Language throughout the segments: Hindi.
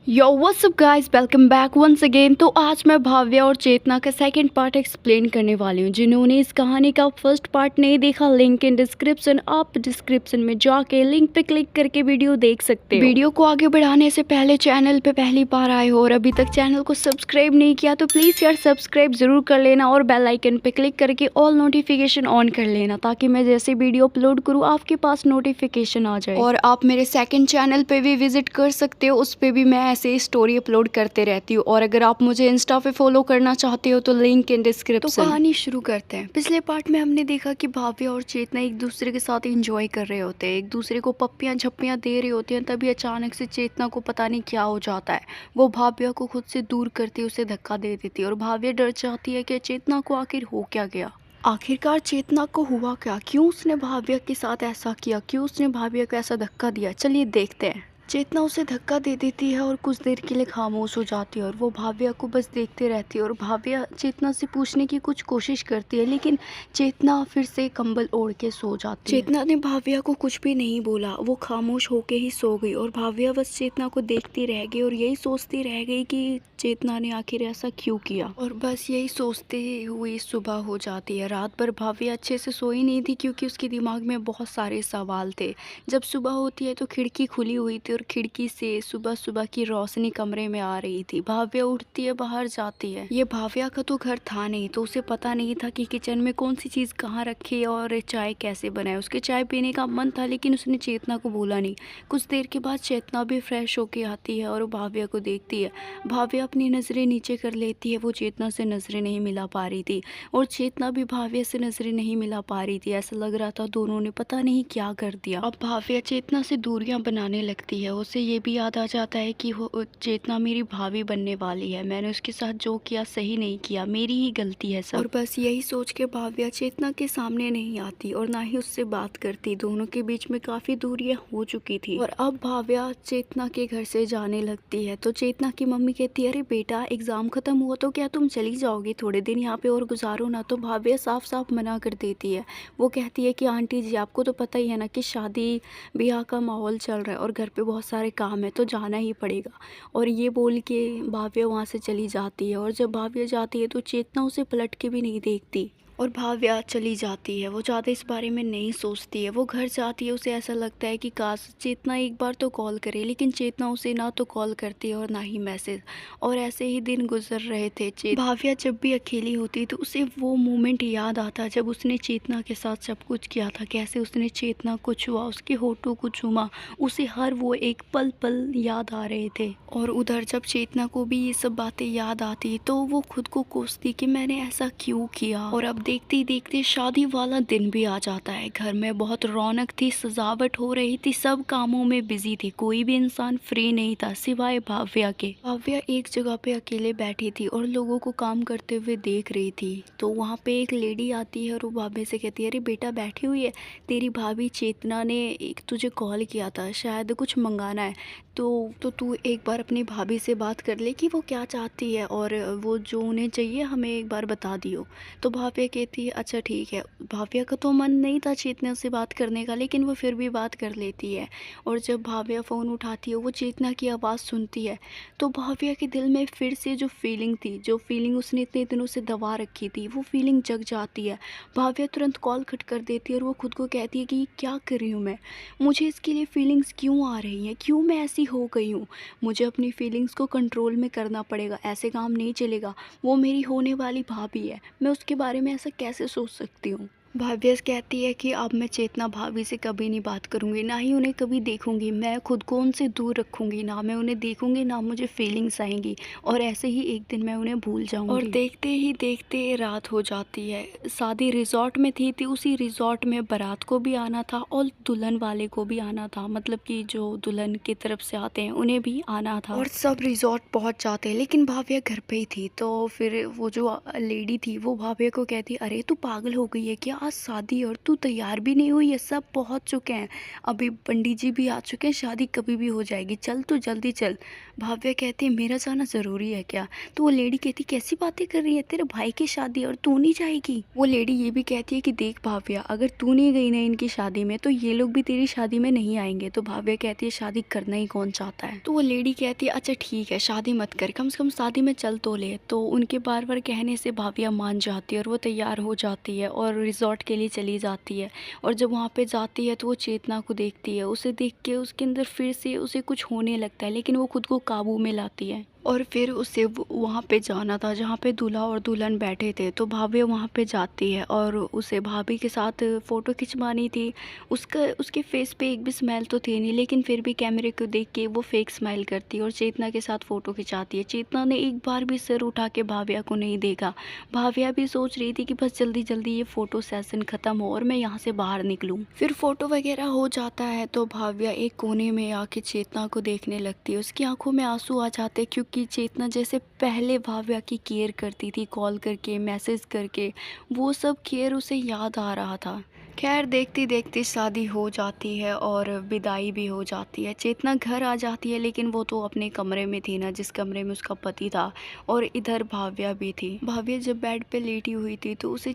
यो what's up guys, welcome back once again. तो आज मैं भाव्या और चेतना का सेकंड पार्ट एक्सप्लेन करने वाली हूँ। जिन्होंने इस कहानी का फर्स्ट पार्ट नहीं देखा, लिंक इन डिस्क्रिप्शन, आप डिस्क्रिप्शन में जाके लिंक पे क्लिक करके वीडियो देख सकते हो। वीडियो को आगे बढ़ाने से पहले चैनल पे पहली बार आए हो और अभी तक चैनल को सब्सक्राइब नहीं किया तो प्लीज़ यार सब्सक्राइब जरूर कर लेना और बेल आइकन पे क्लिक करके ऑल नोटिफिकेशन ऑन कर लेना, ताकि मैं जैसे वीडियो अपलोड करूँ आपके पास नोटिफिकेशन आ जाए। और आप मेरे सेकंड चैनल पे भी विजिट कर सकते हो, उस पर भी मैं ऐसे स्टोरी अपलोड करते रहती हूँ। और अगर आप मुझे इंस्टा पे फॉलो करना चाहते हो तो लिंक इन डिस्क्रिप्शन। तो कहानी शुरू करते हैं। पिछले पार्ट में हमने देखा कि भाव्या और चेतना एक दूसरे के साथ एंजॉय कर रहे होते हैं, एक दूसरे को पप्पियां झप्पियां दे रहे होते हैं। तभी अचानक से चेतना को पता नहीं क्या हो जाता है, वो भाव्या को खुद से दूर करती, उसे धक्का दे देती है और भाव्या डर जाती है कि चेतना को आखिर हो क्या गया। आखिरकार चेतना को हुआ क्या, क्यों उसने भाव्या के साथ ऐसा किया, क्यों उसने भाव्या को ऐसा धक्का दिया, चलिए देखते हैं। चेतना उसे धक्का दे देती है और कुछ देर के लिए खामोश हो जाती है और वो भाव्या को बस देखते रहती है। और भाव्या चेतना से पूछने की कुछ कोशिश करती है, लेकिन चेतना फिर से कंबल ओढ़ के सो जाती है। चेतना ने भाव्या को कुछ भी नहीं बोला, वो खामोश होके ही सो गई और भाव्या बस चेतना को देखती रह गई और यही सोचती रह गई कि चेतना ने आखिर ऐसा क्यों किया। और बस यही सोचते हुए सुबह हो जाती है। रात भर भाव्या अच्छे से सोई नहीं थी क्योंकि उसके दिमाग में बहुत सारे सवाल थे। जब सुबह होती है तो खिड़की खुली हुई थी और खिड़की से सुबह सुबह की रोशनी कमरे में आ रही थी। भाव्या उठती है, बाहर जाती है। ये भाव्या का तो घर था नहीं, तो उसे पता नहीं था कि किचन में कौन सी चीज़ कहाँ रखी है और चाय कैसे बनाए। उसके चाय पीने का मन था लेकिन उसने चेतना को बोला नहीं। कुछ देर के बाद चेतना भी फ्रेश होके आती है और भाव्या को देखती है। भाव्या अपनी नज़रें नीचे कर लेती है, वो चेतना से नज़रें नहीं मिला पा रही थी और चेतना भी भाव्या से नज़रें नहीं मिला पा रही थी। ऐसा लग रहा था दोनों ने पता नहीं क्या कर दिया। अब भाव्या चेतना से दूरियां बनाने लगती है। उसे ये भी याद आ जाता है कि वो चेतना मेरी भाभी बनने वाली है, मैंने उसके साथ जो किया सही नहीं किया, मेरी ही गलती है सब। और बस यही सोच के भाव्या चेतना के सामने नहीं आती और ना ही उससे बात करती। दोनों के बीच में काफ़ी दूरियां हो चुकी थी। और अब भाव्या चेतना के घर से जाने लगती है तो चेतना की मम्मी कहती है, अरे बेटा एग्ज़ाम ख़त्म हुआ तो क्या तुम चली जाओगी, थोड़े दिन यहाँ पे और गुजारो ना। तो भाव्या साफ साफ मना कर देती है। वो कहती है कि आंटी जी आपको तो पता ही है ना कि शादी ब्याह का माहौल चल रहा है और घर पे बहुत सारे काम है तो जाना ही पड़ेगा। और ये बोल के भाव्या वहाँ से चली जाती है। और जब भाव्या जाती है तो चेतना उसे पलट के भी नहीं देखती और भाव्या चली जाती है। वो ज़्यादा इस बारे में नहीं सोचती है। वो घर जाती है, उसे ऐसा लगता है कि काश चेतना एक बार तो कॉल करे, लेकिन चेतना उसे ना तो कॉल करती है और ना ही मैसेज। और ऐसे ही दिन गुजर रहे थे। भाव्या जब भी अकेली होती तो उसे वो मोमेंट याद आता जब उसने चेतना के साथ सब कुछ किया था, कैसे उसने चेतना को छुआ, उसके होठों को चूमा। उसे हर वो एक पल पल याद आ रहे थे। और उधर जब चेतना को भी ये सब बातें याद आती तो वो खुद को कोसती कि मैंने ऐसा क्यों किया। और अब देखते ही देखते शादी वाला दिन भी आ जाता है। घर में बहुत रौनक थी, सजावट हो रही थी, सब कामों में बिजी थी, कोई भी इंसान फ्री नहीं था सिवाय भाव्या के। भाव्या एक जगह पे अकेले बैठी थी और लोगों को काम करते हुए देख रही थी। तो वहाँ पे एक लेडी आती है और वो भाभी से कहती है, अरे बेटा बैठी हुई है, तेरी भाभी चेतना ने एक तुझे कॉल किया था, शायद कुछ मंगाना है, तो तू एक बार अपनी भाभी से बात कर ले कि वो क्या चाहती है और वो जो उन्हें चाहिए हमें एक बार बता दियो। तो भाव्या कहती है अच्छा ठीक है। भाव्या का तो मन नहीं था चेतना से बात करने का, लेकिन वो फिर भी बात कर लेती है। और जब भाव्या फ़ोन उठाती है, वो चेतना की आवाज़ सुनती है तो भाव्या के दिल में फिर से जो फीलिंग थी, जो फीलिंग उसने इतने दिनों से दबा रखी थी, वो फीलिंग जग जाती है। भाव्या तुरंत कॉल कट कर देती है और वो खुद को कहती है कि ये क्या कर रही हूँ मैं, मुझे इसके लिए फीलिंग्स क्यों आ रही हैं, क्यों मैं ऐसी हो गई हूँ। मुझे अपनी फीलिंग्स को कंट्रोल में करना पड़ेगा, ऐसे काम नहीं चलेगा। वो मेरी होने वाली भाभी है, मैं उसके बारे में ऐसा कैसे सोच सकती हूँ। भाव्या कहती है कि अब मैं चेतना भाभी से कभी नहीं बात करूँगी, ना ही उन्हें कभी देखूँगी। मैं खुद को उनसे दूर रखूँगी, ना मैं उन्हें देखूँगी ना मुझे फीलिंग्स आएंगी और ऐसे ही एक दिन मैं उन्हें भूल जाऊँगी। और देखते ही देखते रात हो जाती है। शादी रिजॉर्ट में थी उसी रिजॉर्ट में बारात को भी आना था और दुल्हन वाले को भी आना था, मतलब कि जो दुल्हन की तरफ से आते हैं उन्हें भी आना था। और सब रिजॉर्ट पहुँच जाते हैं लेकिन भाव्या घर पे ही थी। तो फिर वो जो लेडी थी वो भाव्या को कहती, अरे तू पागल हो गई है क्या, आज शादी है और तू तैयार भी नहीं हुई है, सब पहुंच चुके हैं, अभी पंडित जी भी आ चुके हैं, शादी कभी भी हो जाएगी, चल तू जल्दी चल। भाव्या कहती है मेरा जाना ज़रूरी है क्या? तो वो लेडी कहती कैसी बातें कर रही है, तेरे भाई की शादी है और तू नहीं जाएगी? वो लेडी ये भी कहती है कि देख भाव्या, अगर तू नहीं गई ना इनकी शादी में तो ये लोग भी तेरी शादी में नहीं आएंगे। तो भाव्या कहती है शादी करना ही कौन चाहता है? तो वो लेडी कहती है अच्छा ठीक है, शादी मत कर, कम से कम शादी में चल तो ले। तो उनके बार बार कहने से भाव्या मान जाती है और वो तैयार हो जाती है और रिजॉर्ट के लिए चली जाती है। और जब वहाँ पे जाती है तो वो चेतना को देखती है, उसे देख के उसके अंदर फिर से उसे कुछ होने लगता है, लेकिन वो खुद को काबू में लाती है। और फिर उसे वहाँ पे जाना था जहाँ पे दूल्हा और दुल्हन बैठे थे। तो भाव्या वहाँ पे जाती है और उसे भाभी के साथ फ़ोटो खिंचवानी थी। उसके फेस पे एक भी स्माइल तो थी नहीं, लेकिन फिर भी कैमरे को देख के वो फेक स्माइल करती है और चेतना के साथ फ़ोटो खिंचाती है। चेतना ने एक बार भी सिर उठा के भाव्या को नहीं देखा। भाव्या भी सोच रही थी कि बस जल्दी जल्दी ये फ़ोटो सेशन ख़त्म हो और मैं यहाँ से बाहर निकलूँ। फिर फ़ोटो वगैरह हो जाता है तो भाव्या एक कोने में आके चेतना को देखने लगती है। उसकी आंखों में आंसू आ जाते क्योंकि कि चेतना जैसे पहले भाव्या की केयर करती थी, कॉल करके मैसेज करके, वो सब केयर उसे याद आ रहा था। खैर देखती देखती शादी हो जाती है और विदाई भी हो जाती है। चेतना घर आ जाती है, लेकिन वो तो अपने कमरे में थी ना, जिस कमरे में उसका पति था, और इधर भाव्या भी थी। भाव्या जब बेड पे लेटी हुई थी तो उसे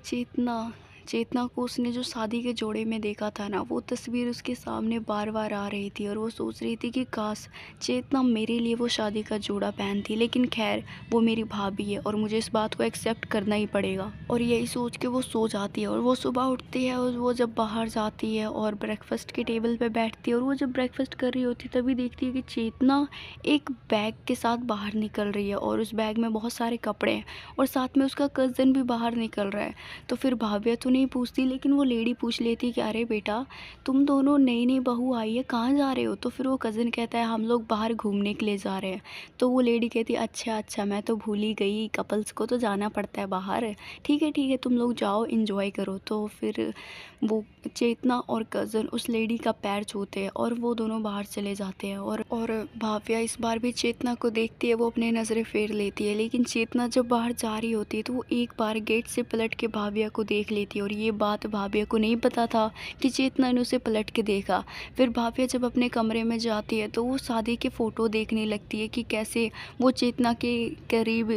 चेतना को उसने जो शादी के जोड़े में देखा था ना, वो तस्वीर उसके सामने बार बार आ रही थी और वो सोच रही थी कि काश चेतना मेरे लिए वो शादी का जोड़ा पहनती। लेकिन खैर वो मेरी भाभी है और मुझे इस बात को एक्सेप्ट करना ही पड़ेगा। और यही सोच के वो सो जाती है और वो सुबह उठती है और वो जब बाहर जाती है और ब्रेकफास्ट के टेबल पे बैठती है और वो जब ब्रेकफास्ट कर रही होती तभी देखती है कि चेतना एक बैग के साथ बाहर निकल रही है और उस बैग में बहुत सारे कपड़े हैं और साथ में उसका कज़न भी बाहर निकल रहा है। तो फिर भाव्या तो नहीं पूछती, लेकिन वो लेडी पूछ लेती कि अरे बेटा, तुम दोनों नई नई बहू आई है, कहाँ जा रहे हो? तो फिर वो कज़न कहता है हम लोग बाहर घूमने के लिए जा रहे हैं। तो वो लेडी कहती है अच्छा अच्छा, मैं तो भूल ही गई, कपल्स को तो जाना पड़ता है बाहर, ठीक है तुम लोग जाओ एंजॉय करो। तो फिर वो चेतना और कज़न उस लेडी का पैर छूते हैं और वो दोनों बाहर चले जाते हैं। और भाव्या इस बार भी चेतना को देखती है, वो अपने नज़रें फेर लेती है, लेकिन चेतना जब बाहर जा रही होती है तो वो एक बार गेट से पलट के भाव्या को देख लेती है और ये बात भाव्या को नहीं पता था कि चेतना ने उसे पलट के देखा। फिर भाव्या जब अपने कमरे में जाती है तो वो शादी के फ़ोटो देखने लगती है कि कैसे वो चेतना के करीब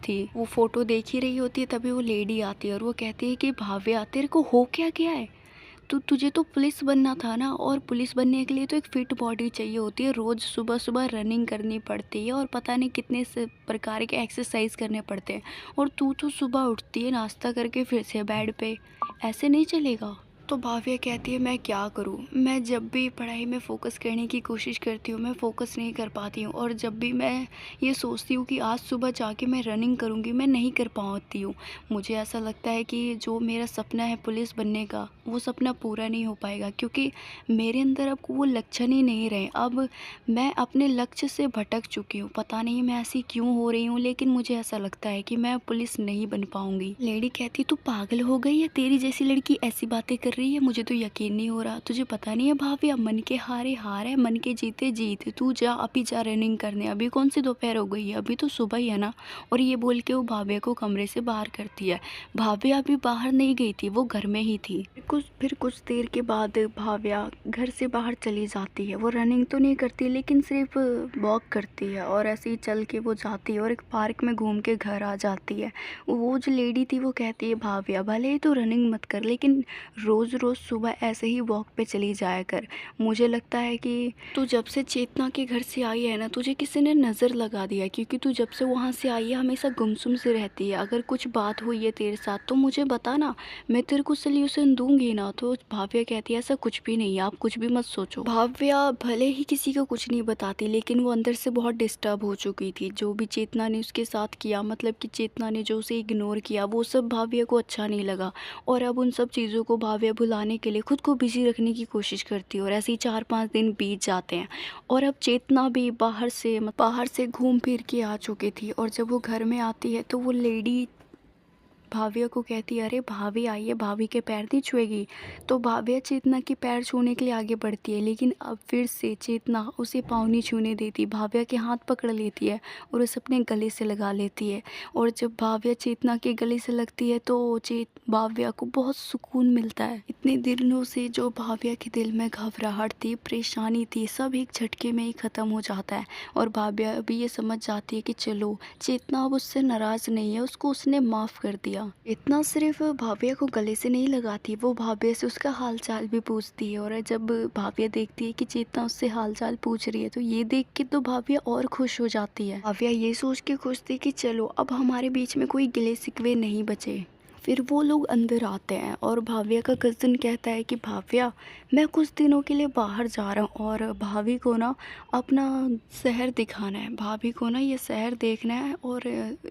थी। वो फ़ोटो देख ही रही होती है तभी वो लेडी आती है और वो कहती है कि भाव्या तेरे को हो क्या गया है? तुझे तो पुलिस बनना था ना, और पुलिस बनने के लिए तो एक फिट बॉडी चाहिए होती है, रोज़ सुबह सुबह रनिंग करनी पड़ती है और पता नहीं कितने से प्रकार के एक्सरसाइज करने पड़ते हैं, और तू तो सुबह उठती है नाश्ता करके फिर से बेड पे, ऐसे नहीं चलेगा। तो भाव्या कहती है मैं क्या करूँ, मैं जब भी पढ़ाई में फ़ोकस करने की कोशिश करती हूँ मैं फ़ोकस नहीं कर पाती हूँ, और जब भी मैं ये सोचती हूँ कि आज सुबह जाके मैं रनिंग करूँगी मैं नहीं कर पाती हूँ। मुझे ऐसा लगता है कि जो मेरा सपना है पुलिस बनने का, वो सपना पूरा नहीं हो पाएगा, क्योंकि मेरे अंदर अब वो लक्षण ही नहीं रहे। अब मैं अपने लक्ष्य से भटक चुकी हूँ, पता नहीं मैं ऐसी क्यों हो रही हूँ, लेकिन मुझे ऐसा लगता है कि मैं पुलिस नहीं बन पाऊँगी। लेडी कहती तू पागल हो गई है, तेरी जैसी लड़की ऐसी बातें कर रही है, मुझे तो यकीन नहीं हो रहा। तुझे पता नहीं है भाव्या, मन के हारे हार है, मन के जीते जीत। तू जा अभी जा रनिंग करने, अभी कौन सी दोपहर हो गई है, अभी तो सुबह ही है ना। और ये बोल के वो भाव्या को कमरे से बाहर करती है। भाव्या अभी बाहर नहीं गई थी, वो घर में ही थी। फिर कुछ देर के बाद भाव्या घर से बाहर चली जाती है। वो रनिंग तो नहीं करती लेकिन सिर्फ वॉक करती है और ऐसे ही चल के वो जाती है और एक पार्क में घूम के घर आ जाती है। वो जो लेडी थी वो कहती है भाव्या भले ही तो रनिंग मत कर, लेकिन रोज़ रोज़ सुबह ऐसे ही वॉक पे चली जाया कर। मुझे लगता है कि तू जब से चेतना के घर से आई है ना, तुझे किसी ने नज़र लगा दिया, क्योंकि तू जब से वहाँ से आई है हमेशा गुमसुम से रहती है। अगर कुछ बात हुई है तेरे साथ तो मुझे बता ना, मैं तेरे को सल्यूशन दूंगी ना। तो भाव्या कहती है ऐसा कुछ भी नहीं है, आप कुछ भी मत सोचो। भाव्या भले ही किसी को कुछ नहीं बताती, लेकिन वो अंदर से बहुत डिस्टर्ब हो चुकी थी। जो भी चेतना ने उसके साथ किया, मतलब कि चेतना ने जो उसे इग्नोर किया, वो सब भाव्या को अच्छा नहीं लगा, और अब उन सब चीज़ों को भाव्या भुलाने के लिए खुद को बिजी रखने की कोशिश करती है। और ऐसे ही 4-5 दिन बीत जाते हैं और अब चेतना भी बाहर से घूम फिर के आ चुकी थी, और जब वो घर में आती है तो वो लेडी भाविया को कहती है, अरे भाभी आइए, भाभी के पैर नहीं छुएगी। तो भाविया चेतना के पैर छूने के लिए आगे बढ़ती है, लेकिन अब फिर से चेतना उसे पाँव नहीं छूने देती, भाविया के हाथ पकड़ लेती है और उसे अपने गले से लगा लेती है। और जब भाविया चेतना के गले से लगती है तो भाविया को बहुत सुकून मिलता है। इतने दिनों से जो भाविया के दिल में घबराहट थी, परेशानी थी, सब एक झटके में ही ख़त्म हो जाता है। और भाविया भी ये समझ जाती है कि चलो चेतना अब उससे नाराज़ नहीं है, उसको उसने माफ़ कर दिया। इतना सिर्फ भाविया को गले से नहीं लगाती, वो भाविया से उसका हाल चाल भी पूछती है। और जब भाविया देखती है कि चेतना उससे हाल चाल पूछ रही है तो ये देख के तो भाविया और खुश हो जाती है। भाविया ये सोच के खुश थी कि चलो अब हमारे बीच में कोई गिले शिकवे नहीं बचे। फिर वो लोग अंदर आते हैं और भाविया का कज़न कहता है कि भाविया, मैं कुछ दिनों के लिए बाहर जा रहा हूँ और भाभी को ना अपना शहर दिखाना है, भाभी को ना ये शहर देखना है और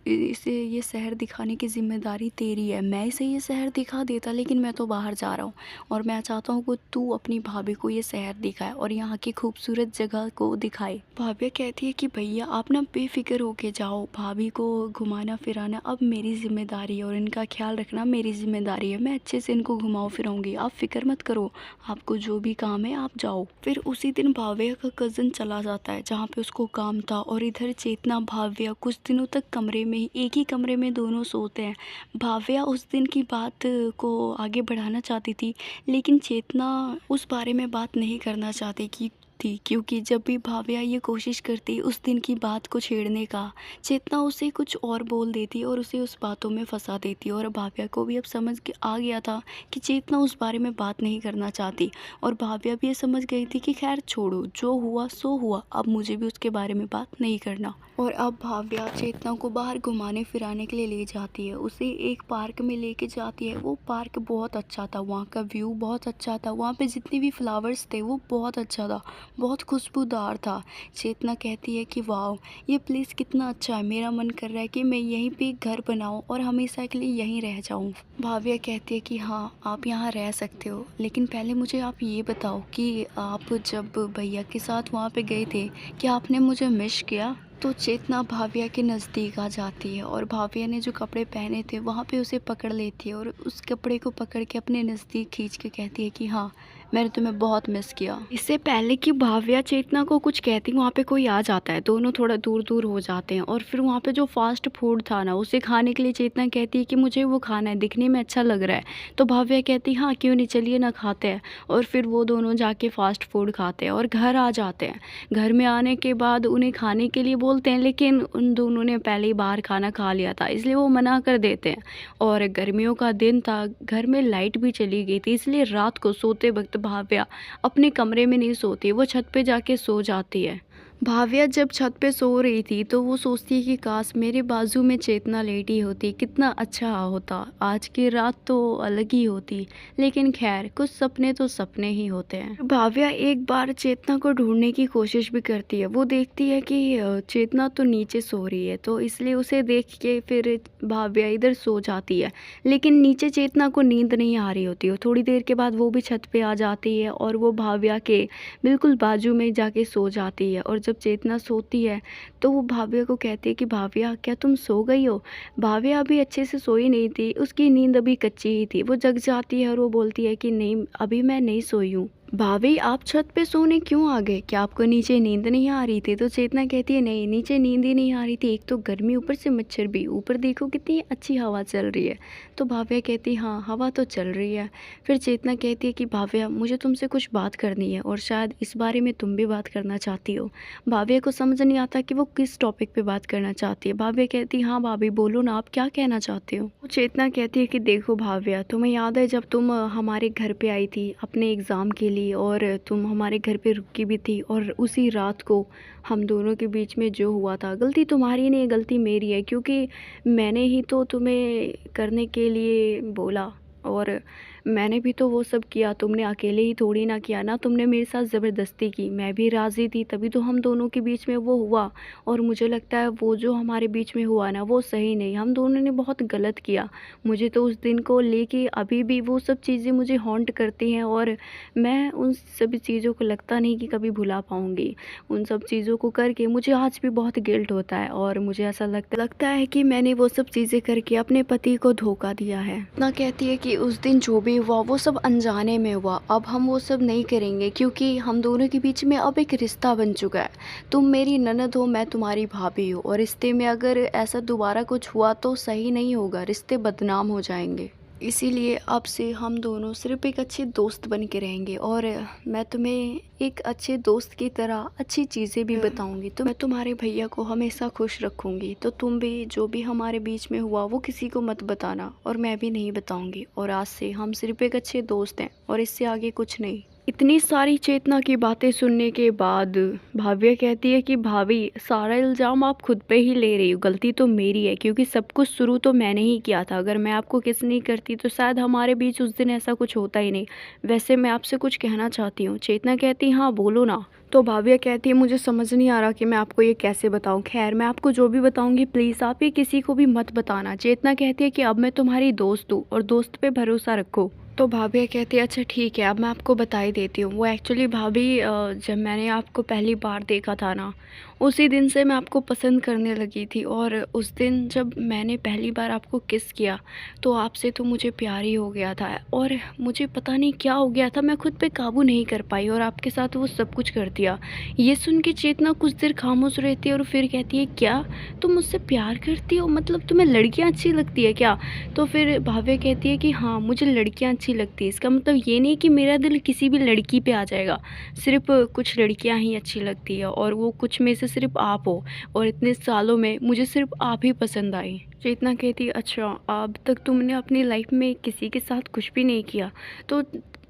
इसे ये शहर दिखाने की ज़िम्मेदारी तेरी है। मैं इसे ये शहर दिखा देता, लेकिन मैं तो बाहर जा रहा हूँ और मैं चाहता हूँ कि तू अपनी भाभी को ये शहर दिखाए और यहाँ की खूबसूरत जगह को दिखाए। भाविया कहती है कि भैया आप ना बेफिक्र होके जाओ, भाभी को घुमाना फिराना अब मेरी जिम्मेदारी है और इनका ख्याल रखना मेरी जिम्मेदारी है। मैं अच्छे से इनको घुमाऊं फिराऊंगी, आप फिक्र मत करो, आपको जो भी काम है आप जाओ। फिर उसी दिन भाविया का कज़न चला जाता है जहाँ पे उसको काम था और इधर चेतना भाविया कुछ दिनों तक कमरे में ही, एक ही कमरे में दोनों सोते हैं। भाविया उस दिन की बात को आगे बढ़ाना चाहती थी, लेकिन चेतना उस बारे में बात नहीं करना चाहती क्योंकि जब भी भाविया ये कोशिश करती उस दिन की बात को छेड़ने का, चेतना उसे कुछ और बोल देती और उसे उस बातों में फंसा देती। और भाविया को भी अब समझ के आ गया था कि चेतना उस बारे में बात नहीं करना चाहती और भाविया भी ये समझ गई थी कि खैर छोड़ो, जो हुआ सो हुआ, अब मुझे भी उसके बारे में बात नहीं करना। और अब भाविया चेतना को बाहर घुमाने फिराने के लिए ले जाती है, उसे एक पार्क में लेके जाती है। वो पार्क बहुत अच्छा था, वहाँ का व्यू बहुत अच्छा था, वहाँ पे जितने भी फ्लावर्स थे वो बहुत अच्छा था, बहुत खुशबूदार था। चेतना कहती है कि वाह, ये प्लेस कितना अच्छा है, मेरा मन कर रहा है कि मैं यहीं पे एक घर बनाऊं और हमेशा के लिए यहीं रह जाऊं। भाविया कहती है कि हाँ आप यहाँ रह सकते हो, लेकिन पहले मुझे आप ये बताओ कि आप जब भैया के साथ वहाँ पे गए थे, क्या आपने मुझे मिस किया? तो चेतना भाविया के नज़दीक आ जाती है और भाविया ने जो कपड़े पहने थे वहाँ पे उसे पकड़ लेती है और उस कपड़े को पकड़ के अपने नज़दीक खींच के कहती है कि हाँ मैंने तुम्हें बहुत मिस किया। इससे पहले कि भाविया चेतना को कुछ कहती, वहाँ पे कोई आ जाता है, दोनों थोड़ा दूर दूर हो जाते हैं। और फिर वहाँ पे जो फास्ट फूड था ना, उसे खाने के लिए चेतना कहती है कि मुझे वो खाना है, दिखने में अच्छा लग रहा है। तो भाविया कहती हाँ क्यों नहीं, चलिए ना खाते हैं। और फिर वो दोनों जाके फास्ट फूड खाते हैं और घर आ जाते हैं। घर में आने के बाद उन्हें खाने के लिए बोलते हैं, लेकिन उन दोनों ने पहले ही बाहर खाना खा लिया था, इसलिए वो मना कर देते हैं। और गर्मियों का दिन था, घर में लाइट भी चली गई थी, इसलिए रात को सोते वक्त भाविया अपने कमरे में नहीं सोती, वो छत पे जाके सो जाती है। भाविया जब छत पे सो रही थी तो वो सोचती है कि काश मेरे बाजू में चेतना लेटी होती, कितना अच्छा होता, आज की रात तो अलग ही होती। लेकिन खैर कुछ सपने तो सपने ही होते हैं। भाविया एक बार चेतना को ढूंढने की कोशिश भी करती है, वो देखती है कि चेतना तो नीचे सो रही है, तो इसलिए उसे देख के फिर भाविया इधर सो जाती है। लेकिन नीचे चेतना को नींद नहीं आ रही होती है, थोड़ी देर के बाद वो भी छत पे आ जाती है और वो भाविया के बिल्कुल बाजू में जाके सो जाती है। और जब चेतना सोती है तो वो भाविया को कहती है कि भाविया क्या तुम सो गई हो? भाविया अभी अच्छे से सोई नहीं थी, उसकी नींद अभी कच्ची ही थी। वो जग जाती है और वो बोलती है कि नहीं अभी मैं नहीं सोई हूँ। भाभी आप छत पे सोने क्यों आ गए, क्या आपको नीचे नींद नहीं आ रही थी? तो चेतना कहती है नहीं नीचे नींद ही नहीं आ रही थी, एक तो गर्मी ऊपर से मच्छर भी, ऊपर देखो कितनी अच्छी हवा चल रही है। तो भाविया कहती हाँ हवा तो चल रही है। फिर चेतना कहती है कि भाविया मुझे तुमसे कुछ बात करनी है और शायद इस बारे में तुम भी बात करना चाहती हो। भाविया को समझ नहीं आता कि वो किस टॉपिक पे बात करना चाहती है। भाविया कहती हाँ भाभी बोलो ना, आप क्या कहना चाहते हो? तो चेतना कहती है कि देखो भाविया, तुम्हें याद है जब तुम हमारे घर पे आई थी अपने एग्ज़ाम के लिए और तुम हमारे घर पे रुकी भी थी, और उसी रात को हम दोनों के बीच में जो हुआ था, गलती तुम्हारी नहीं गलती मेरी है, क्योंकि मैंने ही तो तुम्हें करने के लिए बोला और मैंने भी तो वो सब किया, तुमने अकेले ही थोड़ी ना किया ना, तुमने मेरे साथ ज़बरदस्ती की, मैं भी राज़ी थी तभी तो हम दोनों के बीच में वो हुआ। और मुझे लगता है वो जो हमारे बीच में हुआ ना वो सही नहीं, हम दोनों ने बहुत गलत किया। मुझे तो उस दिन को लेके अभी भी वो सब चीज़ें मुझे हॉन्ट करती हैं और मैं उन सभी चीज़ों को लगता नहीं कि कभी भुला पाऊँगी। उन सब चीज़ों को करके मुझे आज भी बहुत गिल्ट होता है और मुझे ऐसा लगता है कि मैंने वो सब चीज़ें करके अपने पति को धोखा दिया है। ना कहती है कि उस दिन जो भी हुआ वो सब अनजाने में हुआ, अब हम वो सब नहीं करेंगे क्योंकि हम दोनों के बीच में अब एक रिश्ता बन चुका है। तुम मेरी ननद हो, मैं तुम्हारी भाभी हूँ और रिश्ते में अगर ऐसा दोबारा कुछ हुआ तो सही नहीं होगा, रिश्ते बदनाम हो जाएंगे। इसीलिए अब से हम दोनों सिर्फ एक अच्छे दोस्त बन के रहेंगे और मैं तुम्हें एक अच्छे दोस्त की तरह अच्छी चीज़ें भी बताऊंगी। तो मैं तुम्हारे भैया को हमेशा खुश रखूंगी, तो तुम भी जो भी हमारे बीच में हुआ वो किसी को मत बताना और मैं भी नहीं बताऊंगी। और आज से हम सिर्फ एक अच्छे दोस्त हैं और इससे आगे कुछ नहीं। इतनी सारी चेतना की बातें सुनने के बाद भाव्या कहती है कि भाभी सारा इल्ज़ाम आप खुद पे ही ले रही हो, गलती तो मेरी है क्योंकि सब कुछ शुरू तो मैंने ही किया था। अगर मैं आपको किस नहीं करती तो शायद हमारे बीच उस दिन ऐसा कुछ होता ही नहीं। वैसे मैं आपसे कुछ कहना चाहती हूँ। चेतना कहती हाँ बोलो ना। तो भाव्या कहती है मुझे समझ नहीं आ रहा कि मैं आपको ये कैसे बताऊं। खैर मैं आपको जो भी बताऊंगी प्लीज़ आप ये किसी को भी मत बताना। चेतना कहती है कि अब मैं तुम्हारी दोस्त हूँ और दोस्त पे भरोसा रखो। तो भाभी कहती है अच्छा ठीक है, अब मैं आपको बता ही देती हूँ। वो एक्चुअली भाभी जब मैंने आपको पहली बार देखा था ना उसी दिन से मैं आपको पसंद करने लगी थी और उस दिन जब मैंने पहली बार आपको किस किया तो आपसे तो मुझे प्यार ही हो गया था और मुझे पता नहीं क्या हो गया था, मैं खुद पे काबू नहीं कर पाई और आपके साथ वो सब कुछ कर दिया। ये सुन के चेतना कुछ देर खामोश रहती है और फिर कहती है क्या तुम मुझसे प्यार करती हो, मतलब तुम्हें लड़कियाँ अच्छी लगती है क्या? तो फिर भाव्या कहती है कि हाँ मुझे लड़कियाँ अच्छी लगती है। इसका मतलब ये नहीं कि मेरा दिल किसी भी लड़की पे आ जाएगा, सिर्फ कुछ लड़कियाँ ही अच्छी लगती है और वो कुछ में से सिर्फ आप हो और इतने सालों में मुझे सिर्फ आप ही पसंद आई। चेतना कहती है अच्छा अब तक तुमने अपनी लाइफ में किसी के साथ कुछ भी नहीं किया? तो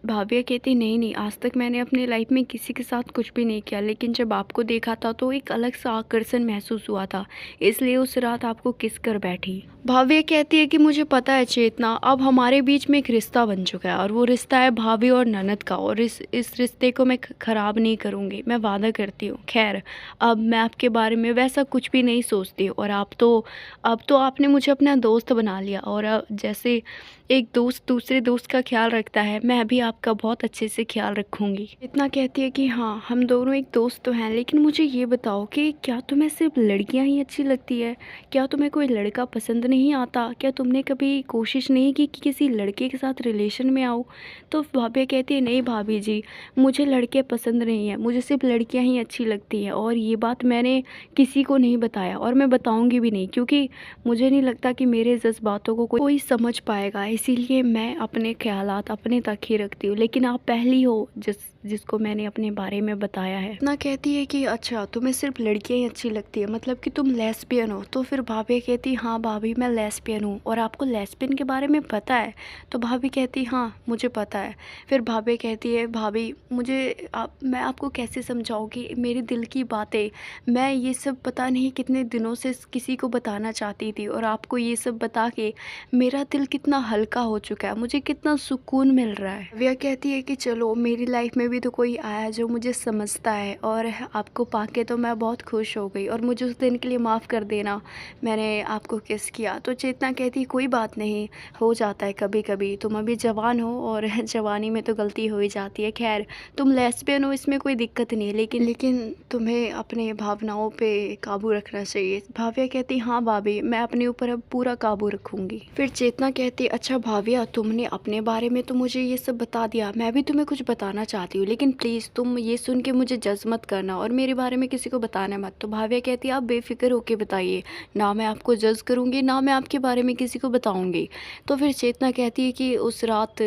भाव्या कहती नहीं नहीं, आज तक मैंने अपनी लाइफ में किसी के साथ कुछ भी नहीं किया, लेकिन जब आपको देखा था तो एक अलग सा आकर्षण महसूस हुआ था, इसलिए उस रात आपको किस कर बैठी। भाव्या कहती है कि मुझे पता है चेतना, अब हमारे बीच में एक रिश्ता बन चुका है और वो रिश्ता है भाभी और ननद का और इस रिश्ते को मैं ख़राब नहीं करूँगी, मैं वादा करती हूँ। खैर अब मैं आपके बारे में वैसा कुछ भी नहीं सोचती और अब तो आपने मुझे अपना दोस्त बना लिया और जैसे एक दोस्त दूसरे दोस्त का ख्याल रखता है मैं भी आपका बहुत अच्छे से ख्याल रखूँगी। इतना कहती है कि हाँ हम दोनों एक दोस्त तो हैं, लेकिन मुझे ये बताओ कि क्या तुम्हें सिर्फ लड़कियाँ ही अच्छी लगती है? क्या तुम्हें कोई लड़का पसंद नहीं आता? क्या तुमने कभी कोशिश नहीं की कि किसी लड़के के साथ रिलेशन में आओ? तो भाभी कहती है नहीं भाभी जी, मुझे लड़के पसंद नहीं है, मुझे सिर्फ लड़कियाँ ही अच्छी लगती हैं और ये बात मैंने किसी को नहीं बताया और मैं बताऊँगी भी नहीं क्योंकि मुझे नहीं लगता कि मेरे जज्बातों को कोई समझ पाएगा, इसीलिए मैं अपने ख्यालात अपने तक ही रखती हूँ। लेकिन आप पहली हो जिसको मैंने अपने बारे में बताया है। इतना कहती है कि अच्छा तुम्हें सिर्फ लड़कियाँ ही अच्छी लगती है, मतलब कि तुम लेस्बियन हो? तो फिर भाभी कहती हाँ भाभी मैं लेस्बियन हूँ और आपको लेस्बियन के बारे में पता है? तो भाभी कहती हाँ मुझे पता है। फिर भाभी कहती है भाभी मैं आपको कैसे समझाऊँ कि मेरे दिल की बातें, मैं ये सब पता नहीं कितने दिनों से किसी को बताना चाहती थी और आपको ये सब बता के मेरा दिल कितना हल्का हो चुका है, मुझे कितना सुकून मिल रहा है। वह कहती है कि चलो मेरी लाइफ में भी तो कोई आया जो मुझे समझता है और आपको पाके तो मैं बहुत खुश हो गई और मुझे उस दिन के लिए माफ़ कर देना, मैंने आपको किस किया। तो चेतना कहती कोई बात नहीं, हो जाता है कभी कभी, तुम अभी जवान हो और जवानी में तो गलती हो ही जाती है। खैर तुम लेस्बियन हो इसमें कोई दिक्कत नहीं है, लेकिन तुम्हें अपने भावनाओं पे काबू रखना चाहिए। भाव्या कहती हाँ भाभी मैं अपने ऊपर अब पूरा काबू रखूँगी। फिर चेतना कहती अच्छा भाव्या तुमने अपने बारे में तो मुझे ये सब बता दिया, मैं भी तुम्हें कुछ बताना चाहती हूँ, लेकिन प्लीज़ तुम ये सुन के मुझे जज मत करना और मेरे बारे में किसी को बताना मत। तो भाव्या कहती है आप बेफिक्र होके बताइए, ना मैं आपको जज करूँगी ना मैं आपके बारे में किसी को बताऊँगी। तो फिर चेतना कहती है कि उस रात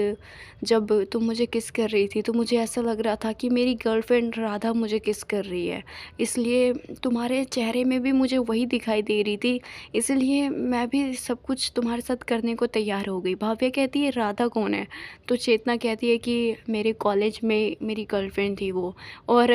जब तुम मुझे किस कर रही थी तो मुझे ऐसा लग रहा था कि मेरी गर्लफ्रेंड राधा मुझे किस कर रही है, इसलिए तुम्हारे चेहरे में भी मुझे वही दिखाई दे रही थी, इसलिए मैं भी सब कुछ तुम्हारे साथ करने को तैयार हो गई। भाव्या कहती है राधा कौन है? तो चेतना कहती है कि मेरे कॉलेज में मेरी गर्लफ्रेंड थी वो, और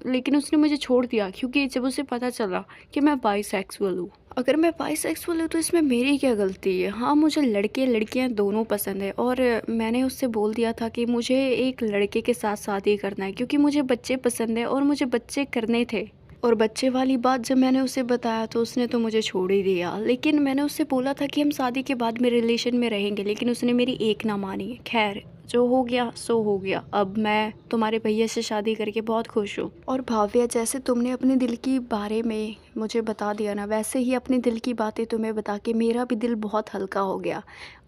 लेकिन उसने मुझे छोड़ दिया क्योंकि जब उसे पता चला कि मैं बाईसेक्सुअल हूँ। अगर मैं बाइसेक्सुअल हूँ तो इसमें मेरी क्या गलती है? हाँ, मुझे लड़के लड़कियाँ दोनों पसंद है और मैंने उससे बोल दिया था कि मुझे एक लड़के के साथ शादी करना है क्योंकि मुझे बच्चे पसंद है और मुझे बच्चे करने थे। और बच्चे वाली बात जब मैंने उसे बताया तो उसने तो मुझे छोड़ ही दिया। लेकिन मैंने उससे बोला था कि हम शादी के बाद में रिलेशन में रहेंगे, लेकिन उसने मेरी एक ना मानी। खैर, जो हो गया सो हो गया। अब मैं तुम्हारे भैया से शादी करके बहुत खुश हूँ। और भाव्या, जैसे तुमने अपने दिल की बारे में मुझे बता दिया ना, वैसे ही अपने दिल की बातें तुम्हें बता के मेरा भी दिल बहुत हल्का हो गया।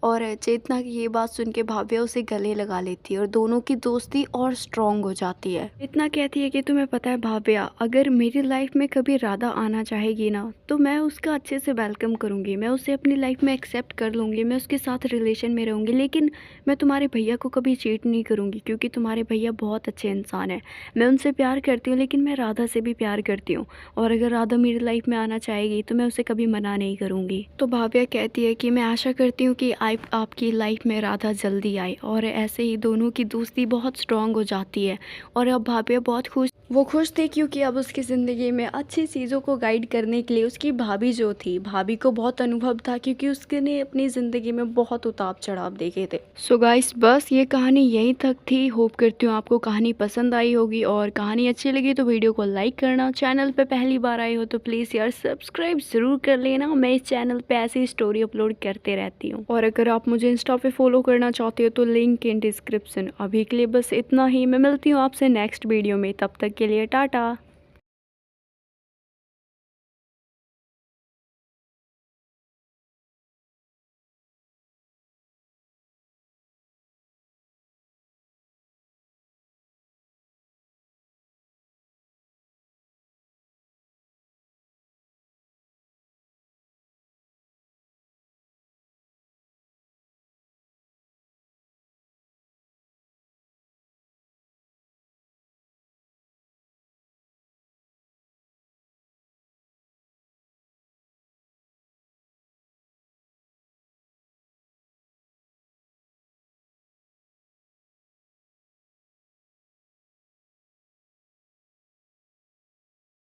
और चेतना की ये बात सुन के भाव्या उसे गले लगा लेती है और दोनों की दोस्ती और स्ट्रांग हो जाती है। चेतना कहती है कि तुम्हें पता है भाव्या, अगर मेरी लाइफ में कभी राधा आना चाहेगी ना तो मैं उसका अच्छे से वेलकम करूँगी, मैं उसे अपनी लाइफ में एक्सेप्ट कर लूँगी, मैं उसके साथ रिलेशन में रहूँगी, लेकिन मैं तुम्हारे भैया को कभी चीट नहीं करूँगी क्योंकि तुम्हारे भैया बहुत अच्छे इंसान हैं। मैं उनसे प्यार करती हूँ, लेकिन मैं राधा से भी प्यार करती हूँ और अगर राधा मेरी लाइफ में आना चाहेगी तो मैं उसे कभी मना नहीं करूँगी। तो भाव्या कहती है कि मैं आशा करती हूँ कि आपकी लाइफ में राधा जल्दी आए। और ऐसे ही दोनों की दोस्ती बहुत स्ट्रांग हो जाती है और अब भाभीया बहुत खुश थी क्योंकि अब उसकी ज़िंदगी में अच्छी चीज़ों को गाइड करने के लिए उसकी भाभी जो थी, भाभी को बहुत अनुभव था क्योंकि उसने अपनी ज़िंदगी में बहुत उतार चढ़ाव देखे थे। सो गाइस, बस ये कहानी यहीं तक थी। होप करती हूँ आपको कहानी पसंद आई होगी और कहानी अच्छी लगी तो वीडियो को लाइक करना। चैनल पे पहली बार आए हो तो प्लीज़ यार सब्सक्राइब ज़रूर कर लेना। मैं इस चैनल पे ऐसी स्टोरी अपलोड करते रहती हूँ और अगर आप मुझे इंस्टा पे फॉलो करना चाहते हो तो लिंक इन डिस्क्रिप्शन। अभी के लिए बस इतना ही। मैं मिलती हूँ आपसे नेक्स्ट वीडियो में, तब तक के लिए टाटा।